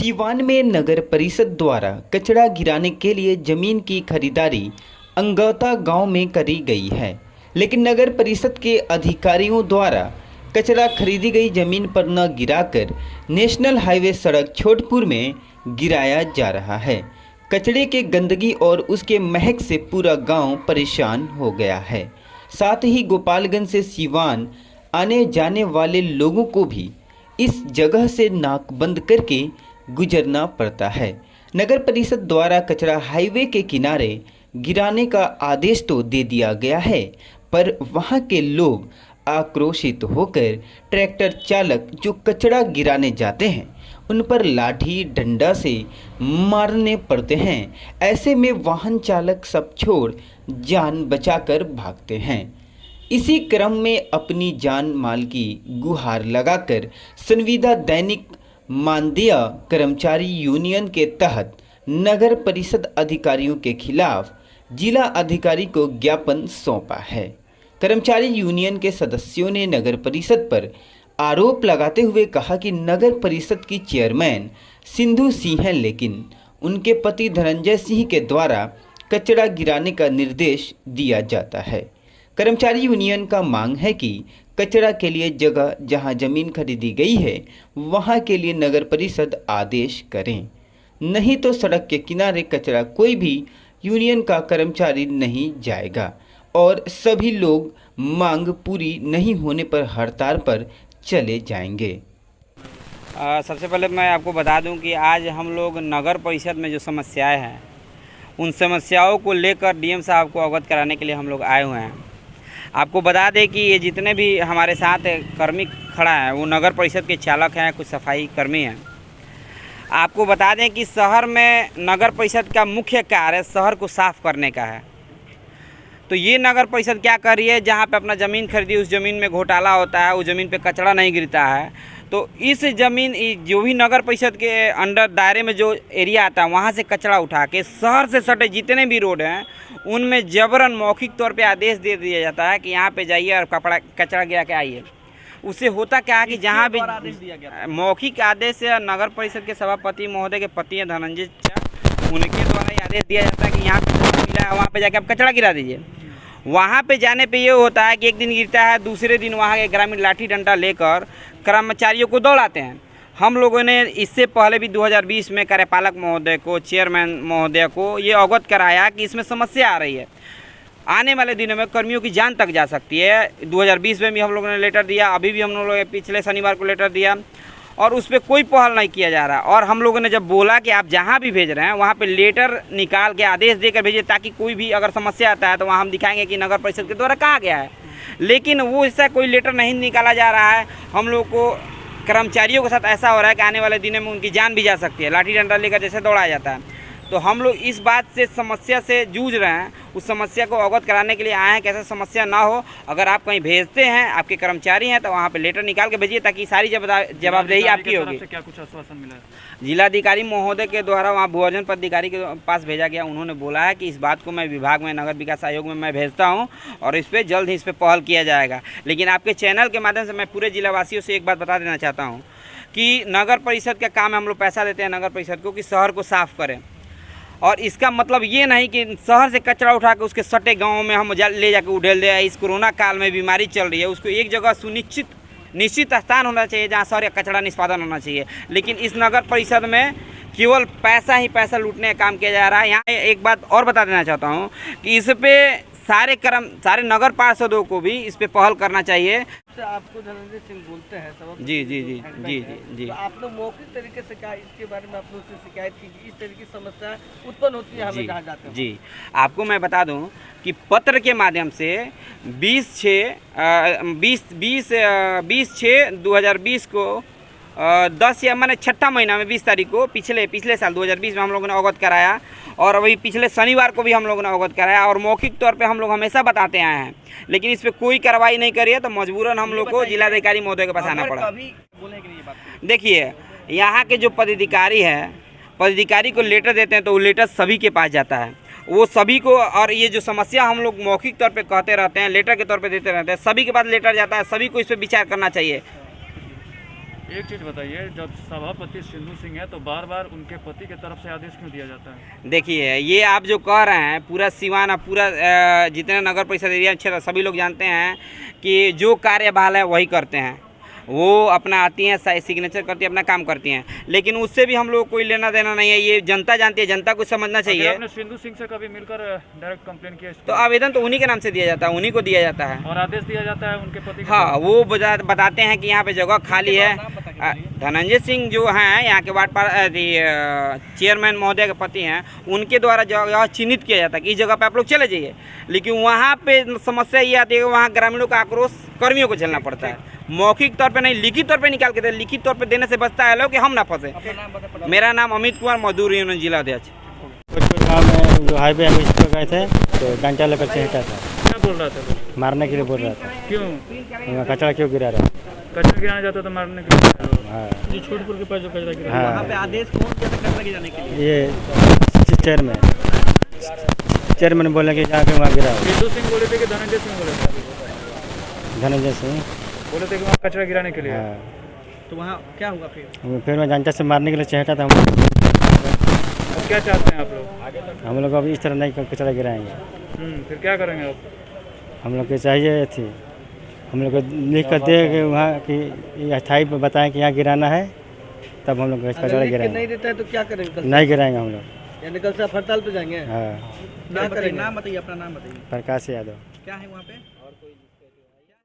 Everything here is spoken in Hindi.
सीवान में नगर परिषद द्वारा कचरा गिराने के लिए जमीन की खरीदारी अंगौता गांव में करी गई है, लेकिन नगर परिषद के अधिकारियों द्वारा कचरा खरीदी गई जमीन पर न गिराकर नेशनल हाईवे सड़क छोटपुर में गिराया जा रहा है। कचरे के गंदगी और उसके महक से पूरा गांव परेशान हो गया है। साथ ही गोपालगंज से सीवान आने जाने वाले लोगों को भी इस जगह से नाक बंद करके गुजरना पड़ता है। नगर परिषद द्वारा कचरा हाईवे के किनारे गिराने का आदेश तो दे दिया गया है, पर वहां के लोग आक्रोशित होकर ट्रैक्टर चालक जो कचरा गिराने जाते हैं उन पर लाठी डंडा से मारने पड़ते हैं। ऐसे में वाहन चालक सब छोड़ जान बचाकर भागते हैं। इसी क्रम में अपनी जान माल की गुहार लगाकर संविदा दैनिक मानदेय कर्मचारी यूनियन के तहत नगर परिषद अधिकारियों के खिलाफ जिला अधिकारी को ज्ञापन सौंपा है। कर्मचारी यूनियन के सदस्यों ने नगर परिषद पर आरोप लगाते हुए कहा कि नगर परिषद की चेयरमैन सिंधु सिंह है, लेकिन उनके पति धनंजय सिंह के द्वारा कचरा गिराने का निर्देश दिया जाता है। कर्मचारी यूनियन का मांग है कि कचरा के लिए जगह जहां जमीन खरीदी गई है वहां के लिए नगर परिषद आदेश करें, नहीं तो सड़क के किनारे कचरा कोई भी यूनियन का कर्मचारी नहीं जाएगा और सभी लोग मांग पूरी नहीं होने पर हड़ताल पर चले जाएंगे। सबसे पहले मैं आपको बता दूं कि आज हम लोग नगर परिषद में जो समस्याएं हैं उन समस्याओं को लेकर डीएम साहब को अवगत कराने के लिए हम लोग आए हुए हैं। आपको बता दें कि ये जितने भी हमारे साथ कर्मी खड़ा है वो नगर परिषद के चालक हैं, कुछ सफाई कर्मी हैं। आपको बता दें कि शहर में नगर परिषद का मुख्य कार्य शहर को साफ करने का है। तो ये नगर परिषद क्या कर रही है, जहाँ पे अपना ज़मीन खरीदी उस ज़मीन में घोटाला होता है, उस ज़मीन पे कचरा नहीं गिरता है। तो इस ज़मीन जो भी नगर परिषद के अंडर दायरे में जो एरिया आता है वहाँ से कचरा उठा के शहर से सटे जितने भी रोड हैं उनमें जबरन मौखिक तौर पे आदेश दे दिया जाता है कि यहाँ पे जाइए और कचरा गिरा के आइए। उससे होता क्या है कि जहाँ भी मौखिक आदेश से नगर परिषद के सभापति महोदय के पति हैं धनंजय, उनके द्वारा ये आदेश दिया जाता है कि यहाँ पे मिला है वहाँ पे जाके आप कचरा गिरा दीजिए। वहाँ पे जाने पे ये होता है कि एक दिन गिरता है, दूसरे दिन वहाँ के ग्रामीण लाठी डंडा लेकर कर्मचारियों को दौड़ाते हैं। हम लोगों ने इससे पहले भी 2020 में कार्यपालक महोदय को, चेयरमैन महोदय को ये अवगत कराया कि इसमें समस्या आ रही है। आने वाले दिनों में कर्मियों की जान तक जा सकती है। 2020 में भी हम लोगों ने लेटर दिया, अभी भी हम लोगों ने पिछले शनिवार को लेटर दिया और उस पर कोई पहल नहीं किया जा रहा। और हम लोगों ने जब बोला कि आप जहाँ भी भेज रहे हैं वहाँ पे लेटर निकाल के आदेश देकर भेजिए, ताकि कोई भी अगर समस्या आता है तो वहाँ हम दिखाएंगे कि नगर परिषद के द्वारा कहा गया है। लेकिन वो ऐसा कोई लेटर नहीं निकाला जा रहा है। हम लोग को कर्मचारियों के साथ ऐसा हो रहा है कि आने वाले दिनों में उनकी जान भी जा सकती है, लाठी डंडा लेकर जैसे दौड़ाया जाता है। तो हम लोग इस बात से समस्या से जूझ रहे हैं, उस समस्या को अवगत कराने के लिए आए हैं कि ऐसा समस्या ना हो। अगर आप कहीं भेजते हैं, आपके कर्मचारी हैं, तो वहाँ पे लेटर निकाल के भेजिए ताकि सारी जवाबदेही आपकी होगी। क्या कुछ आश्वासन मिला है? जिलाधिकारी महोदय के द्वारा वहाँ भूअर्जन पदाधिकारी के पास भेजा गया। उन्होंने बोला है कि इस बात को मैं विभाग में, नगर विकास आयोग में मैं भेजता हूँ और इस पर जल्द ही इस पर पहल किया जाएगा। लेकिन आपके चैनल के माध्यम से मैं पूरे जिलावासियों से एक बात बता देना चाहता हूँ कि नगर परिषद का काम है, हम लोग पैसा देते हैं नगर परिषद को कि शहर को साफ़ करें। और इसका मतलब ये नहीं कि शहर से कचरा उठा के उसके सटे गाँव में हम ले जाकर उड़ेल दे। इस कोरोना काल में बीमारी चल रही है, उसको एक जगह निश्चित स्थान होना चाहिए जहाँ शहर का कचरा निष्पादन होना चाहिए। लेकिन इस नगर परिषद में केवल पैसा ही पैसा लूटने का काम किया जा रहा है। यहाँ एक बात और बता देना चाहता हूँ कि इस पे सारे नगर पार्षदों को भी इस पे पहल करना चाहिए। आपको धनंजय सिंह बोलते हैं सब? जी। तो आप लोग मौखिक तरीके से क्या इसके बारे में आप लोग से शिकायत कीजिए, इस तरीके की समस्या उत्पन्न होती है हमें कहाँ जाते हैं? जी, आपको मैं बता दूं कि पत्र के माध्यम से 20/6/2020 को 10 या मैंने 6ठा महीना में 20 तारीख को पिछले साल 2020 में हम लोगों ने अवगत कराया और वही पिछले शनिवार को भी हम लोगों ने अवगत कराया और मौखिक तौर पे हम लोग हमेशा बताते आए हैं। लेकिन इस पर कोई कार्रवाई नहीं करी है, तो मजबूरन हम लोग को जिलाधिकारी महोदय के पास आना पड़ा। देखिए, यहाँ के जो पदाधिकारी है, पदाधिकारी को लेटर देते हैं तो वो लेटर सभी के पास जाता है, वो सभी को। और ये जो समस्या हम लोग मौखिक तौर पे कहते रहते हैं, लेटर के तौर पे देते रहते हैं, सभी के पास लेटर जाता है, सभी को इस पर विचार करना चाहिए। एक चीज़ बताइए, जब सभापति सिंधु सिंह है तो बार बार उनके पति की तरफ से आदेश क्यों दिया जाता है? देखिए, ये आप जो कह रहे हैं पूरा सिवान, पूरा जितने नगर परिषद एरिया क्षेत्र सभी लोग जानते हैं कि जो कार्यभार है वही करते हैं। वो अपना आती हैं, सिग्नेचर करती है, अपना काम करती हैं, लेकिन उससे भी हम लोग कोई लेना देना नहीं है। ये जनता जानती है, जनता को समझना चाहिए। आपने सिंधु सिंह से कभी मिलकर डायरेक्ट कंप्लेन किया? तो आवेदन तो उन्हीं के नाम से दिया जाता है, उन्हीं को दिया जाता है और आदेश दिया जाता है उनके पति? हाँ, वो बताते हैं कि यहाँ पे जगह खाली है। धनंजय सिंह जो हैं यहाँ के वार्ड चेयरमैन महोदय के पति हैं, उनके द्वारा जगह चिन्हित किया जाता है कि इस जगह पे आप लोग चले जाइए। लेकिन वहाँ पे समस्या ये आती है कि वहाँ ग्रामीणों का आक्रोश कर्मियों को झेलना पड़ता है। मौखिक तौर पे नहीं, लिखित तौर पे निकाल के दे, लिखित तौर पे देने से बचता है लोग कि हम ना फंसे। मेरा नाम अमित कुमार, मजदूर यूनियन जिला अध्यक्ष। भोजपुर गाँव में जो हाईवे है उस पर गए थे तो डंडा लेकर चहटा था, क्या बोल रहा था? मारने के लिए बोल रहा था। क्यों? वहाँ कचरा क्यों गिरा रहा? कचरा गिराना जाता तो मारने के लिए? हाँ, जो छोटपुर के पास जो कचरा गिरा, हाँ, वहाँ पे आदेश कौन दिया था कचरा गिराने के लिए? ये चेयरमैन बोले कि जाके वहाँ गिरा। सिंधु सिंह बोले थे कि धनंजय सिंह बोले थे? धनंजय सिंह बोले थे कि वहाँ कचरा गिराने के लिए। हाँ, तो वहाँ क्या हुआ फिर मैं डंडा से मारने के लिए चहटा था। अब क्या चाहते हैं आप लोग? हम लोग अब इस तरह नहीं कचरा गिराएंगे। फिर क्या करेंगे आप? हम लोग को चाहिए थी, हम लोग को लिख कर दे कि वहाँ कि अस्थायी बताएं कि यहाँ गिराना है, तब हम लोग कचरा नहीं गिराएंगे। देता है तो क्या करेंगे? नहीं गिराएंगे हम लोग। यानी कल से आप हड़ताल पे जाएंगे? हाँ, क्या करेंगे? नाम बताइए, अपना नाम बताइए। प्रकाश यादव। क्या है वहाँ पे?